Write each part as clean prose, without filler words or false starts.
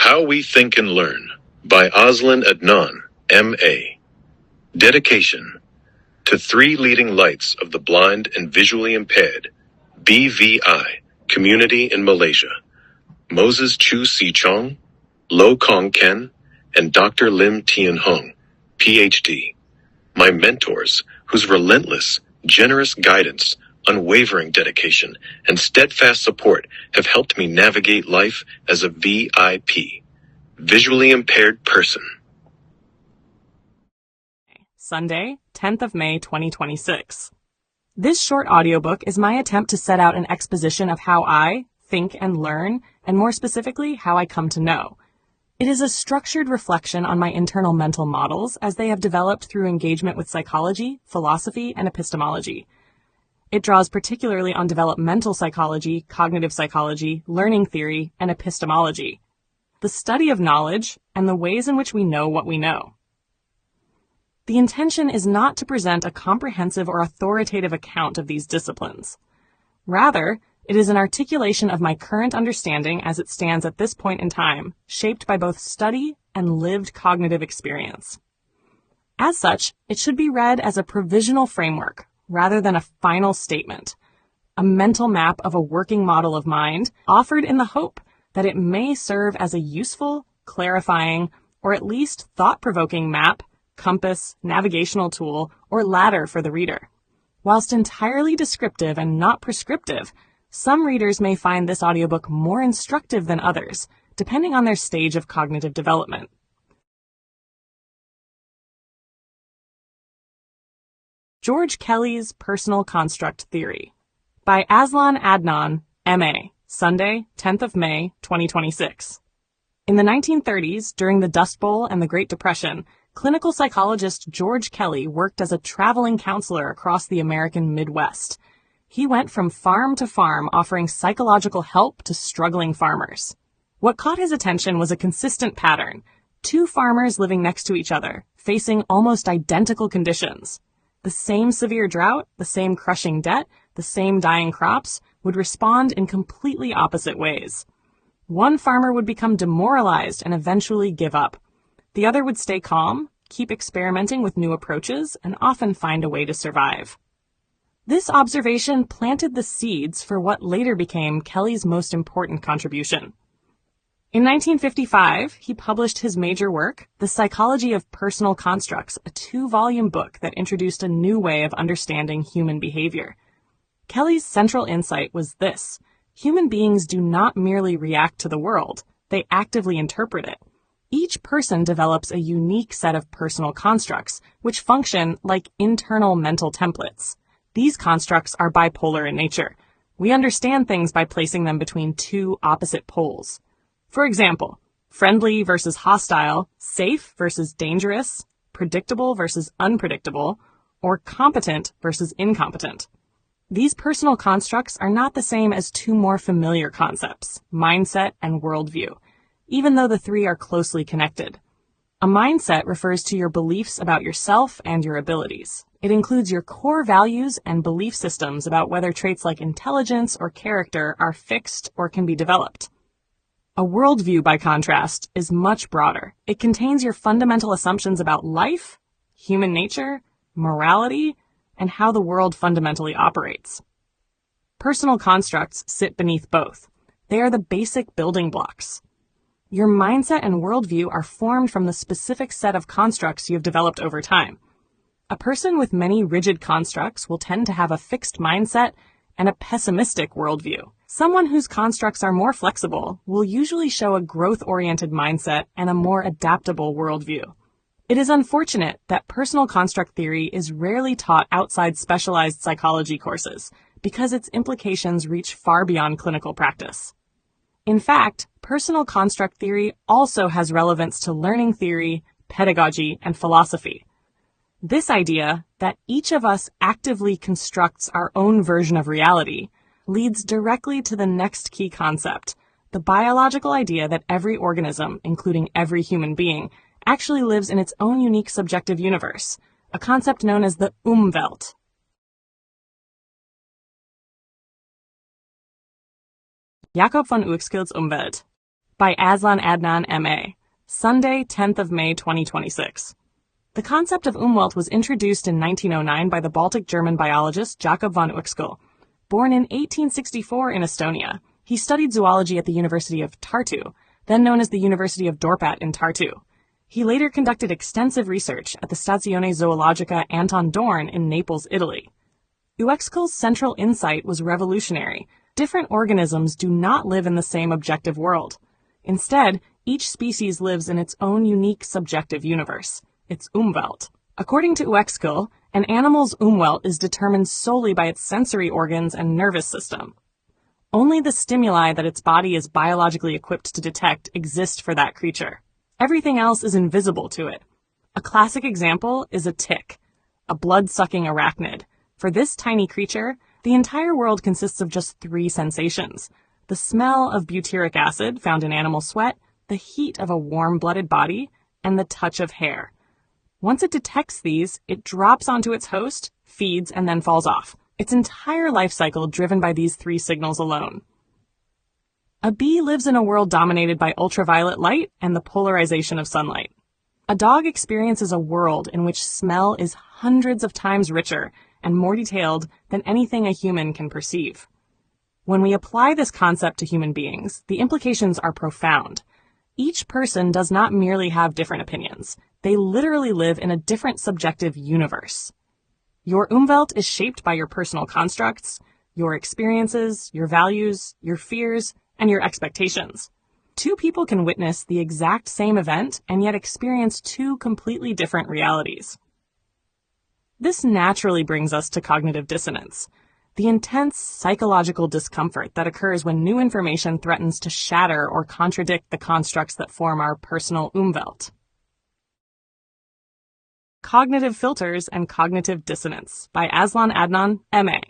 How We Think and Learn by AZLAN ADNAN, M.A. Dedication to 3 leading lights of the blind and visually impaired, BVI, community in Malaysia, Moses Choo Cheong, Loh Kong Ken, and Dr. Lim Tien Hong, Ph.D. My mentors, whose relentless, generous guidance, unwavering dedication, and steadfast support have helped me navigate life as a VIP, visually impaired person. Sunday, 10th of May, 2026. This short audiobook is my attempt to set out an exposition of how I think and learn, and more specifically, how I come to know. It is a structured reflection on my internal mental models as they have developed through engagement with psychology, philosophy, and epistemology. It draws particularly on developmental psychology, cognitive psychology, learning theory, and epistemology, the study of knowledge and the ways in which we know what we know. The intention is not to present a comprehensive or authoritative account of these disciplines. Rather, it is an articulation of my current understanding as it stands at this point in time, shaped by both study and lived cognitive experience. As such, it should be read as a provisional framework, rather than a final statement, a mental map of a working model of mind offered in the hope that it may serve as a useful, clarifying, or at least thought-provoking map, compass, navigational tool, or ladder for the reader. Whilst entirely descriptive and not prescriptive, some readers may find this audiobook more instructive than others, depending on their stage of cognitive development. George Kelly's Personal Construct Theory by AZLAN ADNAN, M.A., Sunday, 10th of May, 2026. In the 1930s, during the Dust Bowl and the Great Depression, clinical psychologist George Kelly worked as a traveling counselor across the American Midwest. He went from farm to farm offering psychological help to struggling farmers. What caught his attention was a consistent pattern: 2 farmers living next to each other, facing almost identical conditions. The same severe drought, the same crushing debt, the same dying crops would respond in completely opposite ways. One farmer would become demoralized and eventually give up. The other would stay calm, keep experimenting with new approaches, and often find a way to survive. This observation planted the seeds for what later became Kelly's most important contribution. In 1955, he published his major work, The Psychology of Personal Constructs, a 2-volume book that introduced a new way of understanding human behavior. Kelly's central insight was this: human beings do not merely react to the world, they actively interpret it. Each person develops a unique set of personal constructs, which function like internal mental templates. These constructs are bipolar in nature. We understand things by placing them between 2 opposite poles. For example, friendly versus hostile, safe versus dangerous, predictable versus unpredictable, or competent versus incompetent. These personal constructs are not the same as 2 more familiar concepts, mindset and worldview, even though the 3 are closely connected. A mindset refers to your beliefs about yourself and your abilities. It includes your core values and belief systems about whether traits like intelligence or character are fixed or can be developed. A worldview, by contrast, is much broader. It contains your fundamental assumptions about life, human nature, morality, and how the world fundamentally operates. Personal constructs sit beneath both. They are the basic building blocks. Your mindset and worldview are formed from the specific set of constructs you have developed over time. A person with many rigid constructs will tend to have a fixed mindset and a pessimistic worldview. Someone whose constructs are more flexible will usually show a growth-oriented mindset and a more adaptable worldview. It is unfortunate that personal construct theory is rarely taught outside specialized psychology courses because its implications reach far beyond clinical practice. In fact, personal construct theory also has relevance to learning theory, pedagogy, and philosophy. This idea that each of us actively constructs our own version of reality leads directly to the next key concept, the biological idea that every organism, including every human being, actually lives in its own unique subjective universe, a concept known as the Umwelt. Jacob von Uexkills Umwelt. by AZLAN ADNAN, M.A., Sunday, 10th of May, 2026. The concept of Umwelt was introduced in 1909 by the Baltic German biologist Jakob von Uexküll. Born in 1864 in Estonia, he studied zoology at the University of Tartu, then known as the University of Dorpat in Tartu. He later conducted extensive research at the Stazione Zoologica Anton Dorn in Naples, Italy. Uexküll's central insight was revolutionary. Different organisms do not live in the same objective world. Instead, each species lives in its own unique subjective universe, its Umwelt. According to Uexküll, an animal's Umwelt is determined solely by its sensory organs and nervous system. Only the stimuli that its body is biologically equipped to detect exist for that creature. Everything else is invisible to it. A classic example is a tick, a blood-sucking arachnid. For this tiny creature, the entire world consists of just 3 sensations: the smell of butyric acid found in animal sweat, the heat of a warm-blooded body, and the touch of hair. Once it detects these, it drops onto its host, feeds, and then falls off. Its entire life cycle driven by these 3 signals alone. A bee lives in a world dominated by ultraviolet light and the polarization of sunlight. A dog experiences a world in which smell is hundreds of times richer and more detailed than anything a human can perceive. When we apply this concept to human beings, the implications are profound. Each person does not merely have different opinions. They literally live in a different subjective universe. Your Umwelt is shaped by your personal constructs, your experiences, your values, your fears, and your expectations. 2 people can witness the exact same event and yet experience 2 completely different realities. This naturally brings us to cognitive dissonance, the intense psychological discomfort that occurs when new information threatens to shatter or contradict the constructs that form our personal Umwelt. Cognitive Filters and Cognitive Dissonance by AZLAN ADNAN, M.A.,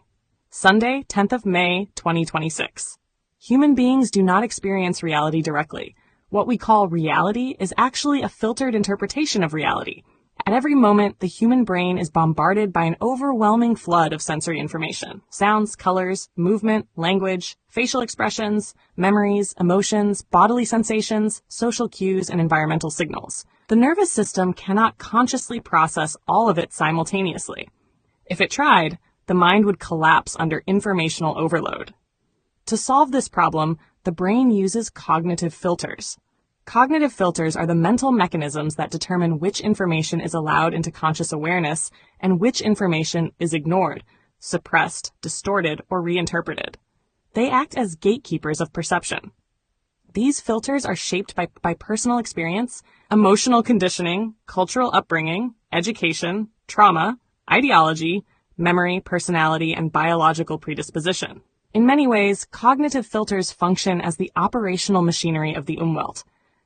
Sunday, 10th of May, 2026. Human beings do not experience reality directly. What we call reality is actually a filtered interpretation of reality. At every moment, the human brain is bombarded by an overwhelming flood of sensory information: sounds, colors, movement, language, facial expressions, memories, emotions, bodily sensations, social cues, and environmental signals. The nervous system cannot consciously process all of it simultaneously. If it tried, the mind would collapse under informational overload. To solve this problem, the brain uses cognitive filters. Cognitive filters are the mental mechanisms that determine which information is allowed into conscious awareness and which information is ignored, suppressed, distorted, or reinterpreted. They act as gatekeepers of perception. These filters are shaped by personal experience, emotional conditioning, cultural upbringing, education, trauma, ideology, memory, personality, and biological predisposition. In many ways, cognitive filters function as the operational machinery of the Umwelt.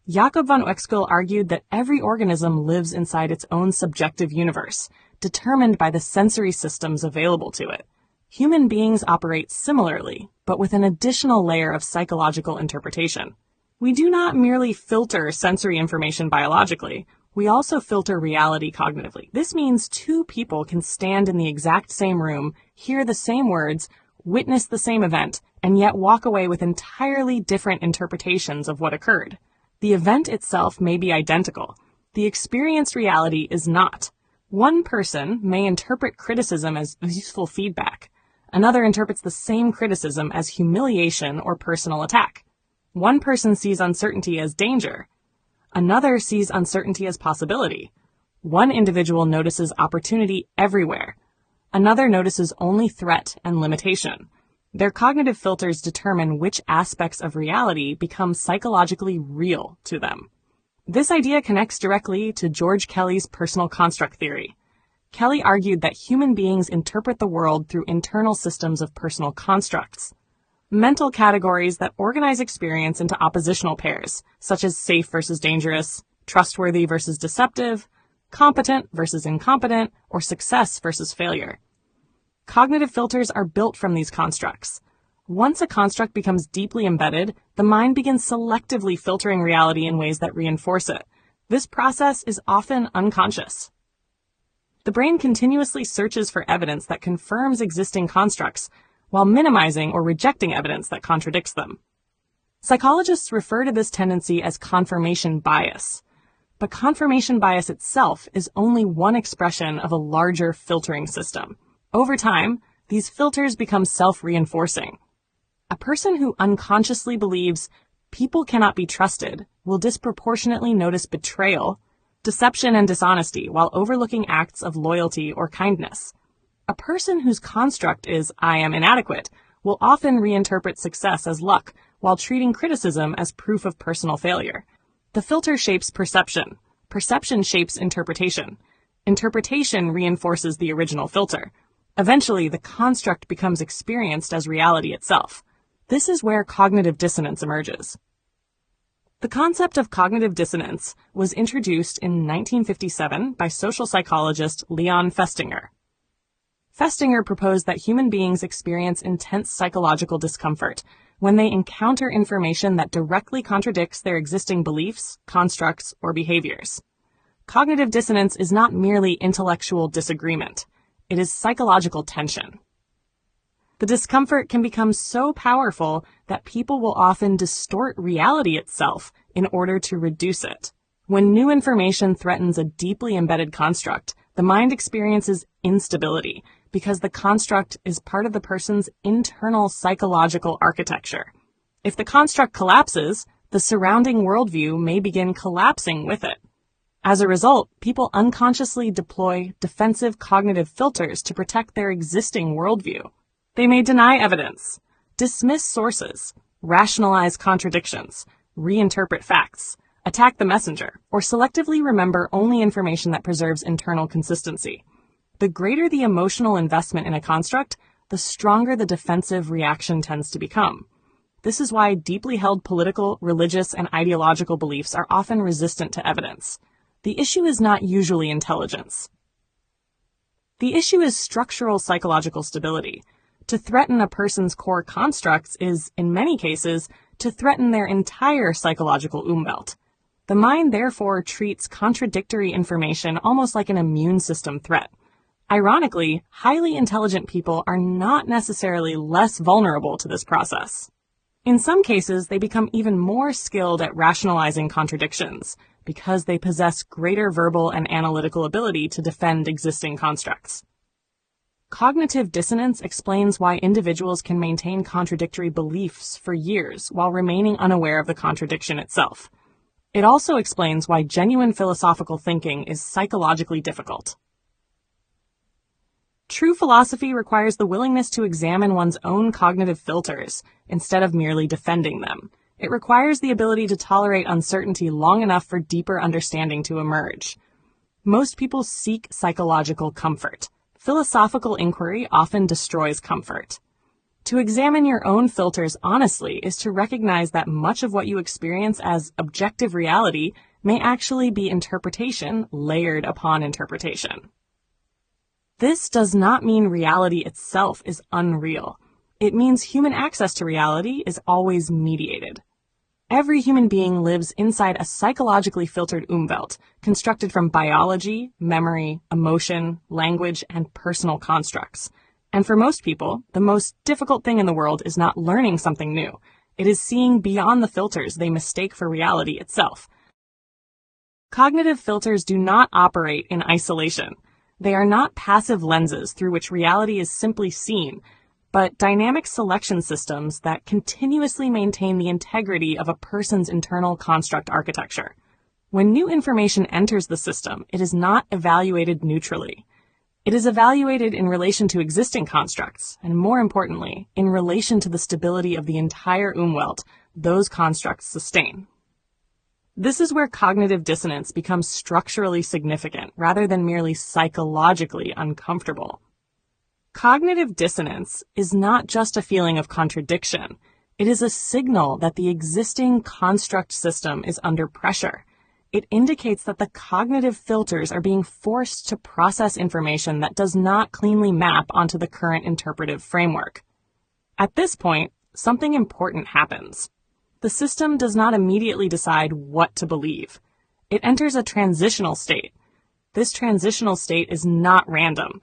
Jakob von Uexküll argued that every organism lives inside its own subjective universe, determined by the sensory systems available to it. Human beings operate similarly, but with an additional layer of psychological interpretation. We do not merely filter sensory information biologically, we also filter reality cognitively. This means 2 people can stand in the exact same room, hear the same words, witness the same event, and yet walk away with entirely different interpretations of what occurred. The event itself may be identical. The experienced reality is not. One person may interpret criticism as useful feedback. Another interprets the same criticism as humiliation or personal attack. One person sees uncertainty as danger. Another sees uncertainty as possibility. One individual notices opportunity everywhere. Another notices only threat and limitation. Their cognitive filters determine which aspects of reality become psychologically real to them. This idea connects directly to George Kelly's personal construct theory. Kelly argued that human beings interpret the world through internal systems of personal constructs, mental categories that organize experience into oppositional pairs, such as safe versus dangerous, trustworthy versus deceptive, competent versus incompetent, or success versus failure. Cognitive filters are built from these constructs. Once a construct becomes deeply embedded, the mind begins selectively filtering reality in ways that reinforce it. This process is often unconscious. The brain continuously searches for evidence that confirms existing constructs, while minimizing or rejecting evidence that contradicts them. Psychologists refer to this tendency as confirmation bias. But confirmation bias itself is only one expression of a larger filtering system. Over time, these filters become self-reinforcing. A person who unconsciously believes people cannot be trusted will disproportionately notice betrayal, deception, and dishonesty while overlooking acts of loyalty or kindness. A person whose construct is "I am inadequate" will often reinterpret success as luck while treating criticism as proof of personal failure. The filter shapes perception. Perception shapes interpretation. Interpretation reinforces the original filter. Eventually, the construct becomes experienced as reality itself. This is where cognitive dissonance emerges. The concept of cognitive dissonance was introduced in 1957 by social psychologist Leon Festinger. Festinger proposed that human beings experience intense psychological discomfort when they encounter information that directly contradicts their existing beliefs, constructs, or behaviors. Cognitive dissonance is not merely intellectual disagreement. It is psychological tension. The discomfort can become so powerful that people will often distort reality itself in order to reduce it. When new information threatens a deeply embedded construct, the mind experiences instability because the construct is part of the person's internal psychological architecture. If the construct collapses, the surrounding worldview may begin collapsing with it. As a result, people unconsciously deploy defensive cognitive filters to protect their existing worldview. They may deny evidence, dismiss sources, rationalize contradictions, reinterpret facts, attack the messenger, or selectively remember only information that preserves internal consistency. The greater the emotional investment in a construct, the stronger the defensive reaction tends to become. This is why deeply held political, religious, and ideological beliefs are often resistant to evidence. The issue is not usually intelligence. The issue is structural psychological stability. To threaten a person's core constructs is, in many cases, to threaten their entire psychological umwelt. The mind therefore treats contradictory information almost like an immune system threat. Ironically, highly intelligent people are not necessarily less vulnerable to this process. In some cases, they become even more skilled at rationalizing contradictions because they possess greater verbal and analytical ability to defend existing constructs. Cognitive dissonance explains why individuals can maintain contradictory beliefs for years while remaining unaware of the contradiction itself. It also explains why genuine philosophical thinking is psychologically difficult. True philosophy requires the willingness to examine one's own cognitive filters instead of merely defending them. It requires the ability to tolerate uncertainty long enough for deeper understanding to emerge. Most people seek psychological comfort. Philosophical inquiry often destroys comfort. To examine your own filters honestly is to recognize that much of what you experience as objective reality may actually be interpretation layered upon interpretation. This does not mean reality itself is unreal. It means human access to reality is always mediated. Every human being lives inside a psychologically filtered umwelt, constructed from biology, memory, emotion, language, and personal constructs. And for most people, the most difficult thing in the world is not learning something new. It is seeing beyond the filters they mistake for reality itself. Cognitive filters do not operate in isolation. They are not passive lenses through which reality is simply seen, but dynamic selection systems that continuously maintain the integrity of a person's internal construct architecture. When new information enters the system, it is not evaluated neutrally. It is evaluated in relation to existing constructs, and more importantly, in relation to the stability of the entire umwelt those constructs sustain. This is where cognitive dissonance becomes structurally significant rather than merely psychologically uncomfortable. Cognitive dissonance is not just a feeling of contradiction. It is a signal that the existing construct system is under pressure. It indicates that the cognitive filters are being forced to process information that does not cleanly map onto the current interpretive framework. At this point, something important happens. The system does not immediately decide what to believe. It enters a transitional state. This transitional state is not random.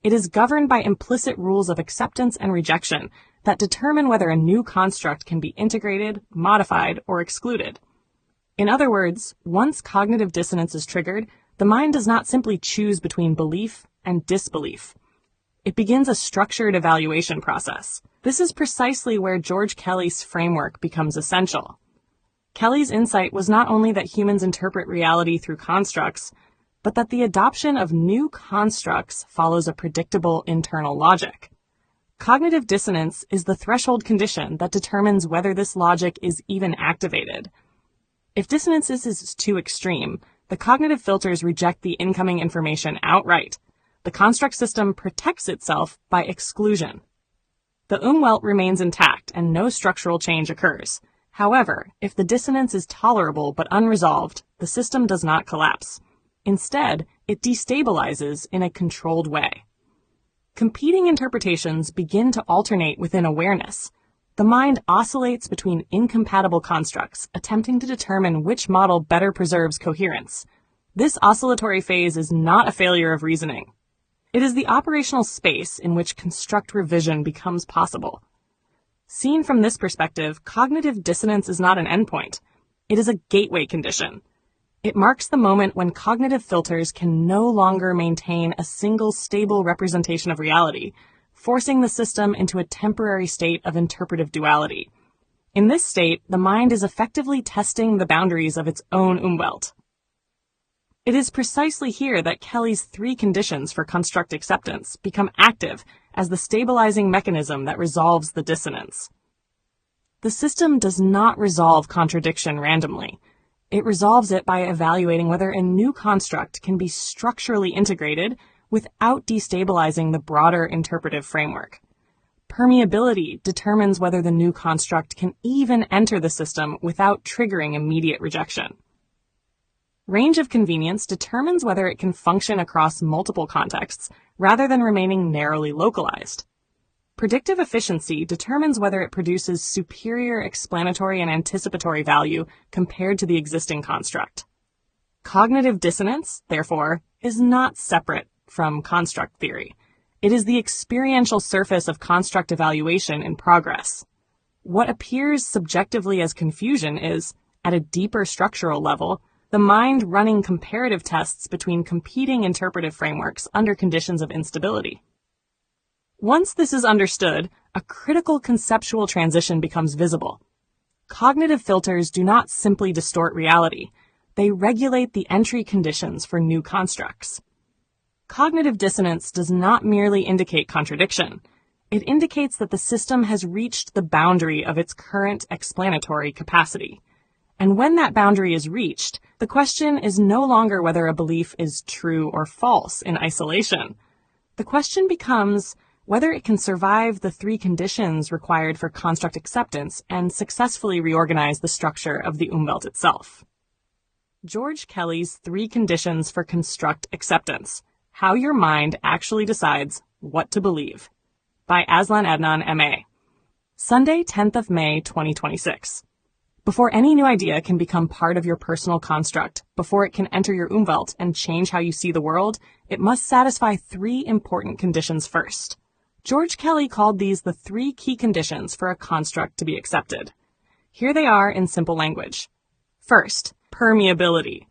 It is governed by implicit rules of acceptance and rejection that determine whether a new construct can be integrated, modified, or excluded. In other words, once cognitive dissonance is triggered, the mind does not simply choose between belief and disbelief. It begins a structured evaluation process. This is precisely where George Kelly's framework becomes essential. Kelly's insight was not only that humans interpret reality through constructs, but that the adoption of new constructs follows a predictable internal logic. Cognitive dissonance is the threshold condition that determines whether this logic is even activated. If dissonance is too extreme, the cognitive filters reject the incoming information outright. The construct system protects itself by exclusion. The Umwelt remains intact and no structural change occurs. However, if the dissonance is tolerable but unresolved, the system does not collapse. Instead, it destabilizes in a controlled way. Competing interpretations begin to alternate within awareness. The mind oscillates between incompatible constructs, attempting to determine which model better preserves coherence. This oscillatory phase is not a failure of reasoning. It is the operational space in which construct revision becomes possible. Seen from this perspective, cognitive dissonance is not an endpoint. It is a gateway condition. It marks the moment when cognitive filters can no longer maintain a single stable representation of reality, forcing the system into a temporary state of interpretive duality. In this state, the mind is effectively testing the boundaries of its own Umwelt. It is precisely here that Kelly's 3 conditions for construct acceptance become active as the stabilizing mechanism that resolves the dissonance. The system does not resolve contradiction randomly. It resolves it by evaluating whether a new construct can be structurally integrated without destabilizing the broader interpretive framework. Permeability determines whether the new construct can even enter the system without triggering immediate rejection. Range of convenience determines whether it can function across multiple contexts rather than remaining narrowly localized. Predictive efficiency determines whether it produces superior explanatory and anticipatory value compared to the existing construct. Cognitive dissonance, therefore, is not separate from construct theory. It is the experiential surface of construct evaluation in progress. What appears subjectively as confusion is, at a deeper structural level, the mind running comparative tests between competing interpretive frameworks under conditions of instability. Once this is understood, a critical conceptual transition becomes visible. Cognitive filters do not simply distort reality. They regulate the entry conditions for new constructs. Cognitive dissonance does not merely indicate contradiction. It indicates that the system has reached the boundary of its current explanatory capacity. And when that boundary is reached, the question is no longer whether a belief is true or false in isolation. The question becomes whether it can survive the 3 conditions required for construct acceptance and successfully reorganize the structure of the Umwelt itself. George Kelly's 3 conditions for construct acceptance: How Your Mind Actually Decides What to Believe, by AZLAN ADNAN, M.A. Sunday, 10th of May, 2026. Before any new idea can become part of your personal construct, before it can enter your Umwelt and change how you see the world, it must satisfy 3 important conditions first. George Kelly called these the 3 key conditions for a construct to be accepted. Here they are in simple language. First, permeability.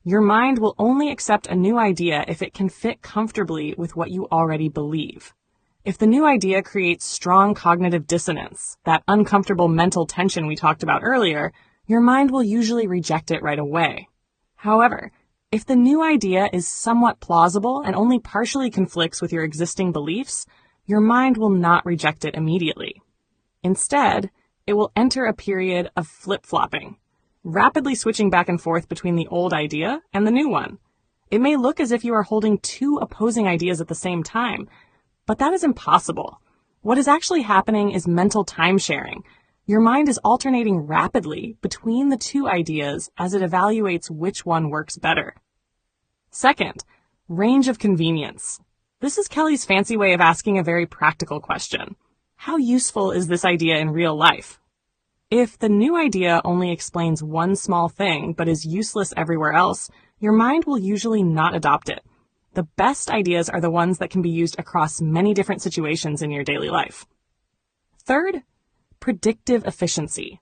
Your mind will only accept a new idea if it can fit comfortably with what you already believe. If the new idea creates strong cognitive dissonance, that uncomfortable mental tension we talked about earlier, your mind will usually reject it right away. However, if the new idea is somewhat plausible and only partially conflicts with your existing beliefs, your mind will not reject it immediately. Instead, it will enter a period of flip-flopping, rapidly switching back and forth between the old idea and the new one. It may look as if you are holding 2 opposing ideas at the same time, but that is impossible. What is actually happening is mental time sharing. Your mind is alternating rapidly between the 2 ideas as it evaluates which one works better. Second, range of convenience. This is Kelly's fancy way of asking a very practical question. How useful is this idea in real life? If the new idea only explains one small thing but is useless everywhere else, your mind will usually not adopt it. The best ideas are the ones that can be used across many different situations in your daily life. Third, predictive efficiency.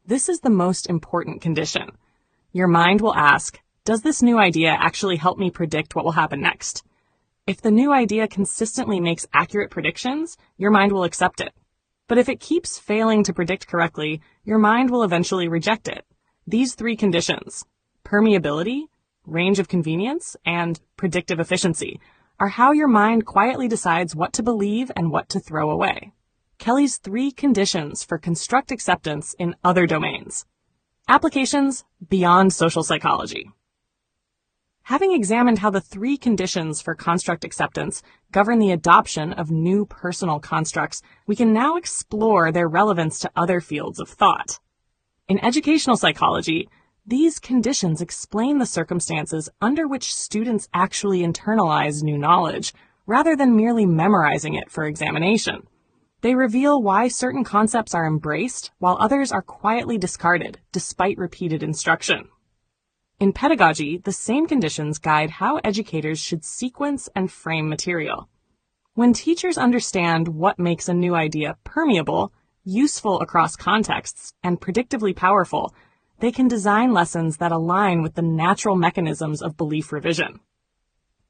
This is the most important condition. Your mind will ask, does this new idea actually help me predict what will happen next? If the new idea consistently makes accurate predictions, your mind will accept it. But if it keeps failing to predict correctly, your mind will eventually reject it. These three conditions, permeability, range of convenience, and predictive efficiency, are how your mind quietly decides what to believe and what to throw away. Kelly's 3 conditions for construct acceptance in other domains. Applications beyond social psychology. Having examined how the 3 conditions for construct acceptance govern the adoption of new personal constructs, we can now explore their relevance to other fields of thought. In educational psychology, these conditions explain the circumstances under which students actually internalize new knowledge, rather than merely memorizing it for examination. They reveal why certain concepts are embraced while others are quietly discarded, despite repeated instruction. In pedagogy, the same conditions guide how educators should sequence and frame material. When teachers understand what makes a new idea permeable, useful across contexts, and predictively powerful, they can design lessons that align with the natural mechanisms of belief revision.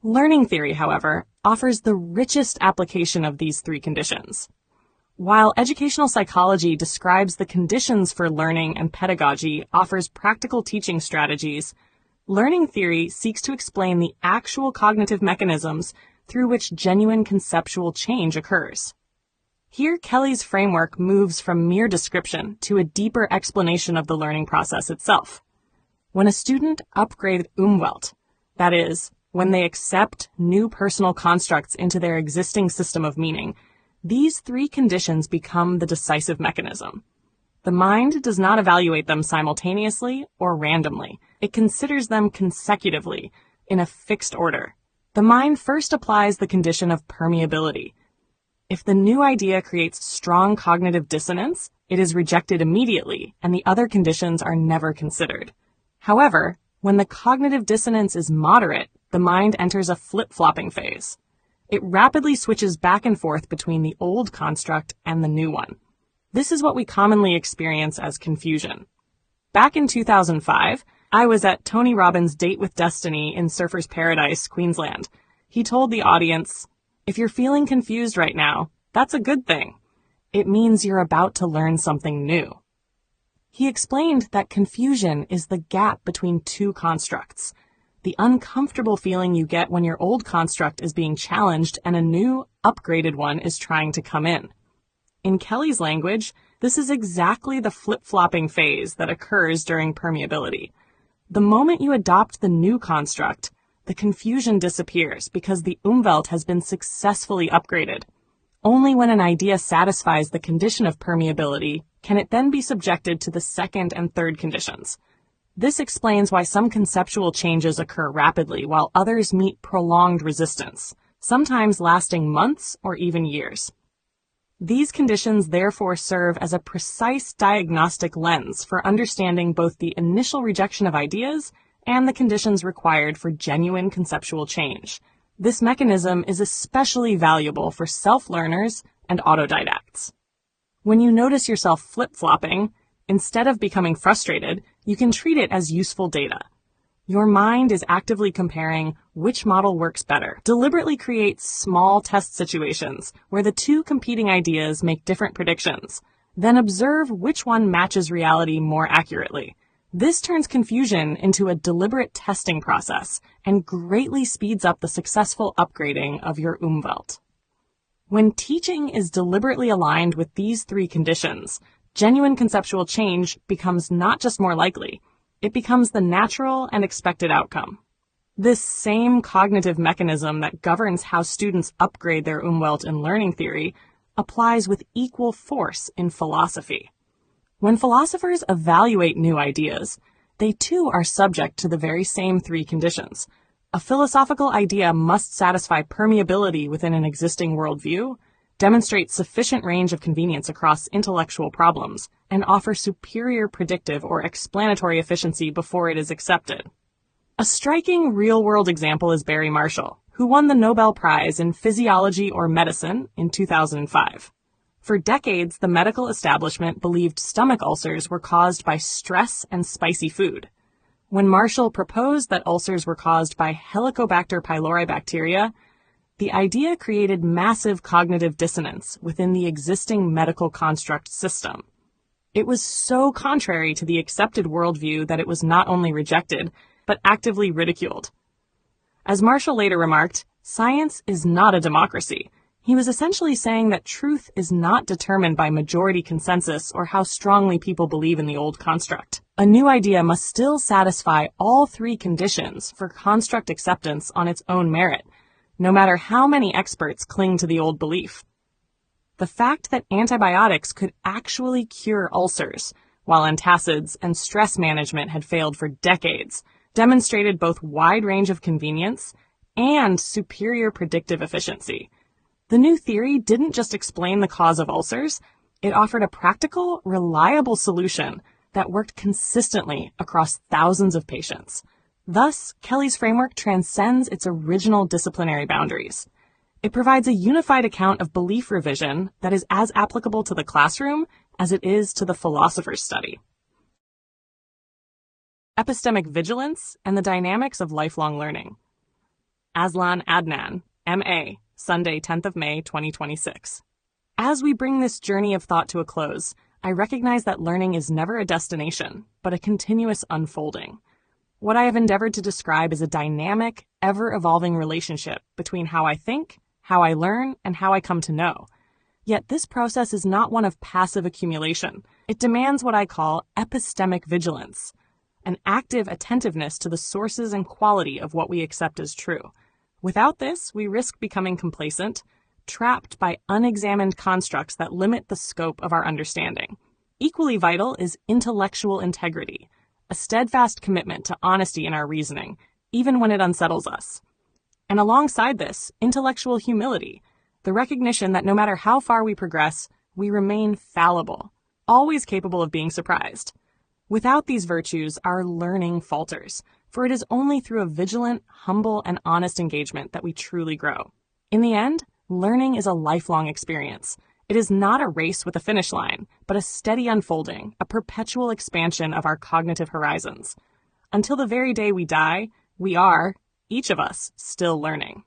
Learning theory, however, offers the richest application of these 3 conditions. While educational psychology describes the conditions for learning and pedagogy offers practical teaching strategies, learning theory seeks to explain the actual cognitive mechanisms through which genuine conceptual change occurs. Here, Kelly's framework moves from mere description to a deeper explanation of the learning process itself. When a student upgrades Umwelt, that is, when they accept new personal constructs into their existing system of meaning, these 3 conditions become the decisive mechanism. The mind does not evaluate them simultaneously or randomly. It considers them consecutively, in a fixed order. The mind first applies the condition of permeability. If the new idea creates strong cognitive dissonance, it is rejected immediately, and the other conditions are never considered. However, when the cognitive dissonance is moderate, the mind enters a flip-flopping phase. It rapidly switches back and forth between the old construct and the new one. This is what we commonly experience as confusion. Back in 2005, I was at Tony Robbins' Date with Destiny in Surfer's Paradise, Queensland. He told the audience, "If you're feeling confused right now, that's a good thing. It means you're about to learn something new." He explained that confusion is the gap between 2 constructs. The uncomfortable feeling you get when your old construct is being challenged and a new, upgraded one is trying to come in. In Kelly's language, this is exactly the flip-flopping phase that occurs during permeability. The moment you adopt the new construct, the confusion disappears because the Umwelt has been successfully upgraded. Only when an idea satisfies the condition of permeability can it then be subjected to the 2nd and 3rd conditions. This explains why some conceptual changes occur rapidly while others meet prolonged resistance, sometimes lasting months or even years. These conditions therefore serve as a precise diagnostic lens for understanding both the initial rejection of ideas and the conditions required for genuine conceptual change. This mechanism is especially valuable for self-learners and autodidacts. When you notice yourself flip-flopping, instead of becoming frustrated, you can treat it as useful data. Your mind is actively comparing which model works better. Deliberately create small test situations where the 2 competing ideas make different predictions. Then observe which one matches reality more accurately. This turns confusion into a deliberate testing process and greatly speeds up the successful upgrading of your Umwelt. When teaching is deliberately aligned with these 3 conditions, genuine conceptual change becomes not just more likely, it becomes the natural and expected outcome. This same cognitive mechanism that governs how students upgrade their Umwelt in learning theory applies with equal force in philosophy. When philosophers evaluate new ideas, they too are subject to the very same 3 conditions. A philosophical idea must satisfy permeability within an existing worldview, demonstrate sufficient range of convenience across intellectual problems, and offer superior predictive or explanatory efficiency before it is accepted. A striking real-world example is Barry Marshall, who won the Nobel Prize in Physiology or Medicine in 2005. For decades, the medical establishment believed stomach ulcers were caused by stress and spicy food. When Marshall proposed that ulcers were caused by Helicobacter pylori bacteria, the idea created massive cognitive dissonance within the existing medical construct system. It was so contrary to the accepted worldview that it was not only rejected, but actively ridiculed. As Marshall later remarked, science is not a democracy. He was essentially saying that truth is not determined by majority consensus or how strongly people believe in the old construct. A new idea must still satisfy all three conditions for construct acceptance on its own merit, no matter how many experts cling to the old belief. The fact that antibiotics could actually cure ulcers, while antacids and stress management had failed for decades, demonstrated both wide range of convenience and superior predictive efficiency. The new theory didn't just explain the cause of ulcers, it offered a practical, reliable solution that worked consistently across thousands of patients. Thus, Kelly's framework transcends its original disciplinary boundaries. It provides a unified account of belief revision that is as applicable to the classroom as it is to the philosopher's study. Epistemic vigilance and the dynamics of lifelong learning. AZLAN ADNAN, M.A., Sunday, 10th of May, 2026. As we bring this journey of thought to a close, I recognize that learning is never a destination, but a continuous unfolding. What I have endeavored to describe is a dynamic, ever-evolving relationship between how I think, how I learn, and how I come to know. Yet this process is not one of passive accumulation. It demands what I call epistemic vigilance, an active attentiveness to the sources and quality of what we accept as true. Without this, we risk becoming complacent, trapped by unexamined constructs that limit the scope of our understanding. Equally vital is intellectual integrity, a steadfast commitment to honesty in our reasoning, even when it unsettles us. And alongside this, intellectual humility, the recognition that no matter how far we progress, we remain fallible, always capable of being surprised. Without these virtues, our learning falters, for it is only through a vigilant, humble, and honest engagement that we truly grow. In the end, learning is a lifelong experience. It is not a race with a finish line, but a steady unfolding, a perpetual expansion of our cognitive horizons. Until the very day we die, we are, each of us, still learning.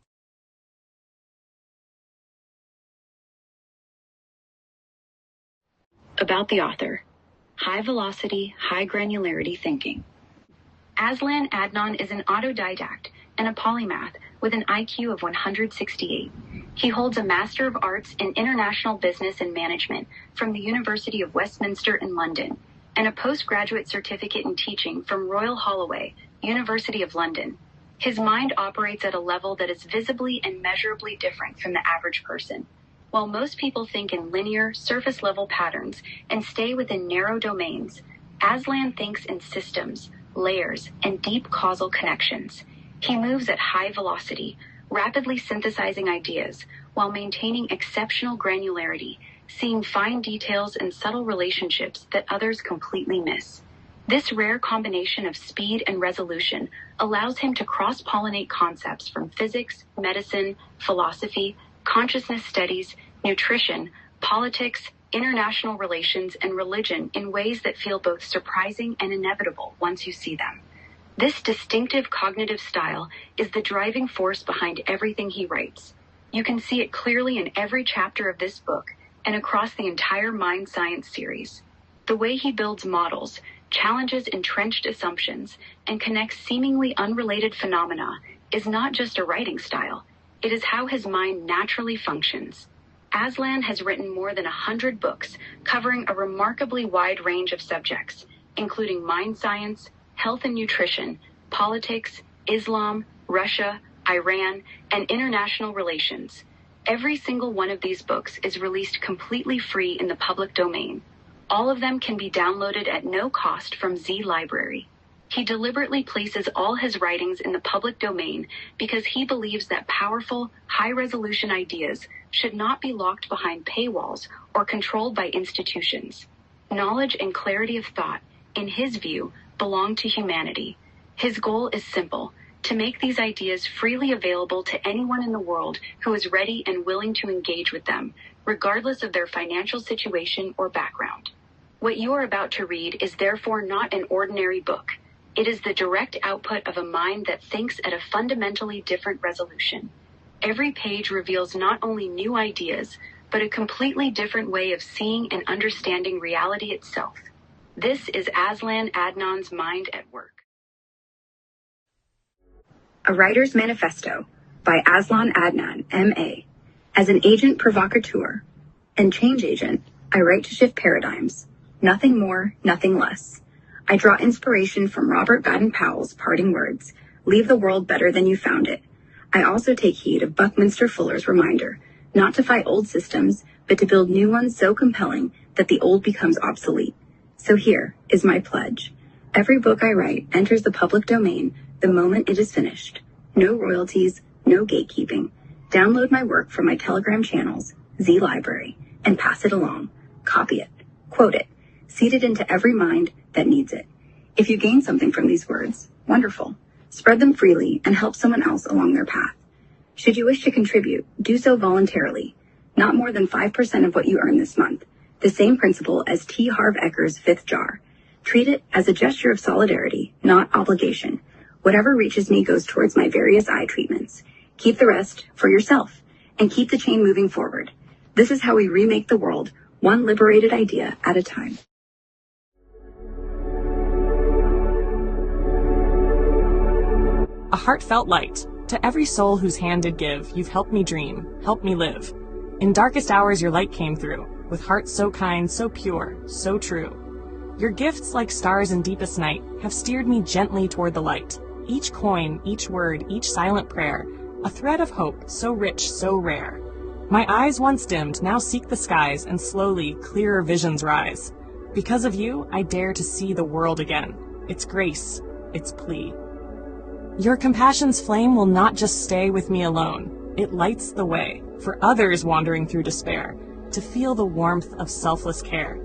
About the author. High velocity, high granularity thinking. AZLAN Adnan is an autodidact and a polymath with an IQ of 168. He holds a Master of Arts in International Business and Management from the University of Westminster in London and a postgraduate certificate in teaching from Royal Holloway, University of London. His mind operates at a level that is visibly and measurably different from the average person. While most people think in linear, surface-level patterns and stay within narrow domains, AZLAN thinks in systems, layers, and deep causal connections. He moves at high velocity, rapidly synthesizing ideas while maintaining exceptional granularity, seeing fine details and subtle relationships that others completely miss. This rare combination of speed and resolution allows him to cross-pollinate concepts from physics, medicine, philosophy, consciousness studies, nutrition, politics, international relations, and religion in ways that feel both surprising and inevitable once you see them. This distinctive cognitive style is the driving force behind everything he writes. You can see it clearly in every chapter of this book and across the entire Mind Science series. The way he builds models, challenges entrenched assumptions, and connects seemingly unrelated phenomena is not just a writing style. It is how his mind naturally functions. AZLAN has written more than 100 books covering a remarkably wide range of subjects, including mind science, health and nutrition, politics, Islam, Russia, Iran, and international relations. Every single one of these books is released completely free in the public domain. All of them can be downloaded at no cost from Z Library. He deliberately places all his writings in the public domain because he believes that powerful, high-resolution ideas should not be locked behind paywalls or controlled by institutions. Knowledge and clarity of thought, in his view, belong to humanity. His goal is simple: to make these ideas freely available to anyone in the world who is ready and willing to engage with them, regardless of their financial situation or background. What you are about to read is therefore not an ordinary book. It is the direct output of a mind that thinks at a fundamentally different resolution. Every page reveals not only new ideas, but a completely different way of seeing and understanding reality itself. This is AZLAN ADNAN's Mind at Work. A Writer's Manifesto by AZLAN ADNAN, M.A. As an agent provocateur and change agent, I write to shift paradigms. Nothing more, nothing less. I draw inspiration from Robert Baden-Powell's parting words, "Leave the world better than you found it." I also take heed of Buckminster Fuller's reminder, not to fight old systems, but to build new ones so compelling that the old becomes obsolete. So here is my pledge. Every book I write enters the public domain the moment it is finished. No royalties, no gatekeeping. Download my work from my Telegram channels, Z Library, and pass it along. Copy it. Quote it. Seed it into every mind that needs it. If you gain something from these words, wonderful. Spread them freely and help someone else along their path. Should you wish to contribute, do so voluntarily. Not more than 5% of what you earn this month. The same principle as T. Harv Eker's fifth jar. Treat it as a gesture of solidarity, not obligation. Whatever reaches me goes towards my various eye treatments. Keep the rest for yourself, and keep the chain moving forward. This is how we remake the world, one liberated idea at a time. A heartfelt light. To every soul whose hand did give, you've helped me dream, helped me live. In darkest hours your light came through, with hearts so kind, so pure, so true. Your gifts, like stars in deepest night, have steered me gently toward the light. Each coin, each word, each silent prayer, a thread of hope so rich, so rare. My eyes once dimmed now seek the skies, and slowly clearer visions rise. Because of you, I dare to see the world again. Its grace, its plea. Your compassion's flame will not just stay with me alone. It lights the way for others wandering through despair to feel the warmth of selfless care.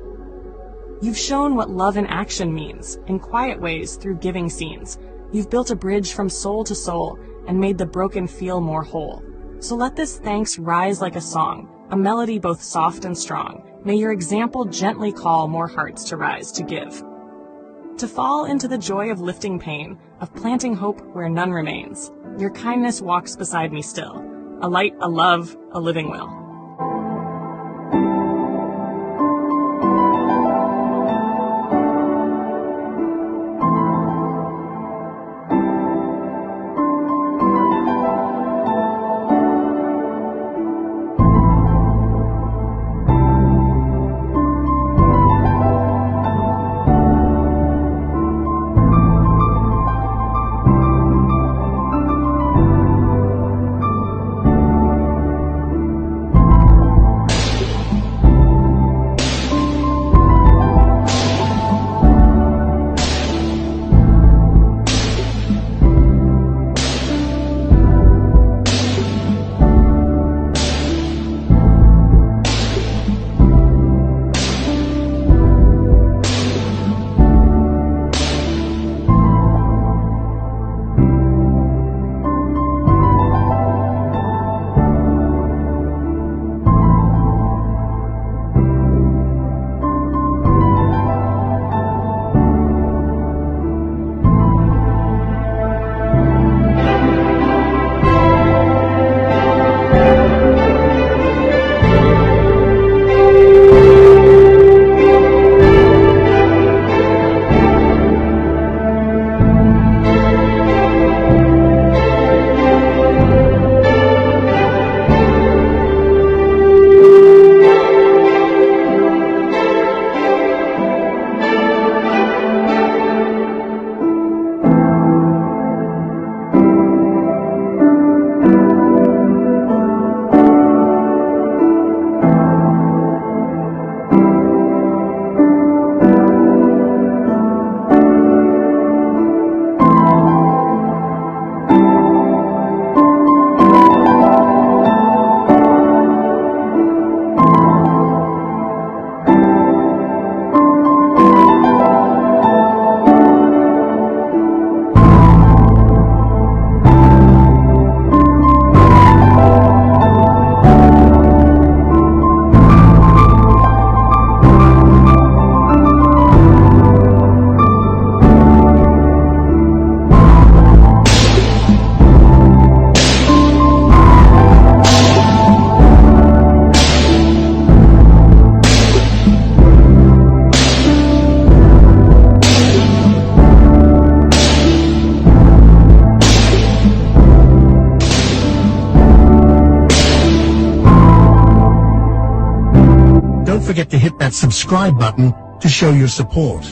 You've shown what love in action means, in quiet ways through giving scenes. You've built a bridge from soul to soul and made the broken feel more whole. So let this thanks rise like a song, a melody both soft and strong. May your example gently call more hearts to rise to give. To fall into the joy of lifting pain, of planting hope where none remains. Your kindness walks beside me still, a light, a love, a living will. don't forget to hit that subscribe button to show your support.